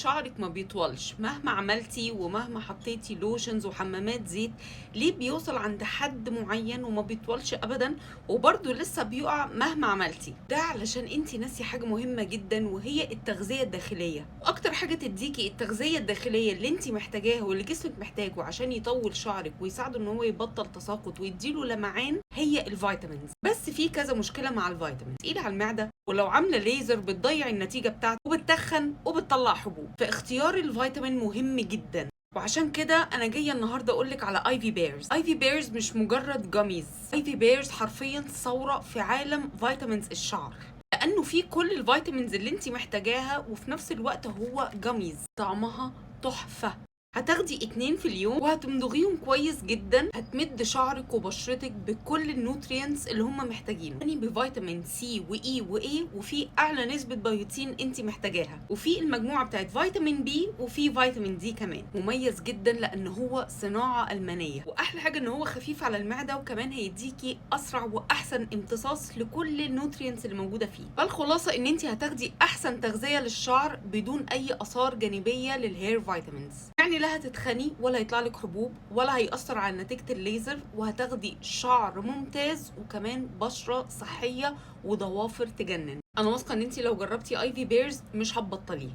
شعرك ما بيطولش مهما عملتي ومهما حطيتي لوشنز وحمامات زيت؟ ليه بيوصل عند حد معين وما بيطولش ابدا وبرضه لسه بيقع مهما عملتي؟ ده علشان انتي ناسي حاجة مهمة جدا، وهي التغذية الداخلية. اكتر حاجة تديكي التغذية الداخلية اللي انتي محتاجاها واللي جسمك محتاجه عشان يطول شعرك ويساعده ان هو يبطل تساقط ويديله لمعان هي الفيتامينز. بس في كذا مشكلة مع الفيتامينز: تقيلة على المعدة، ولو عاملة ليزر بتضيع النتيجة بتاعته، وبتتخن وبتطلع حبوب. فاختيار الفيتامين مهم جدا، وعشان كده انا جايه النهارده اقولك على ايفي بيرز. ايفي بيرز مش مجرد جاميز، ايفي بيرز حرفيا ثوره في عالم فيتامينز الشعر، لانه فيه كل الفيتامينز اللي انت محتاجاها، وفي نفس الوقت هو جاميز طعمها تحفه. هتاخدي 2 في اليوم وهتمضغيهم كويس جدا، هتمد شعرك وبشرتك بكل النوترينتس اللي هم محتاجينه، يعني بفيتامين سي واي واي، وفي اعلى نسبه بيوتين انت محتاجاها، وفي المجموعه بتاعت فيتامين بي، وفي فيتامين دي كمان. مميز جدا لان هو صناعه المانيه، واحلى حاجه ان هو خفيف على المعده، وكمان هيديكي اسرع واحسن امتصاص لكل النوترينتس اللي موجوده فيه. فالخلاصه ان انت هتاخدي احسن تغذيه للشعر بدون اي اثار جانبيه للهير فيتامينز، يعني لا هتتخني ولا هيطلع لك حبوب ولا هيأثر على نتيجة الليزر، وهتاخدي شعر ممتاز وكمان بشرة صحية وضوافر تجنن. انا واثقة ان انتي لو جربتي ايفي بيرز مش هتبطليه.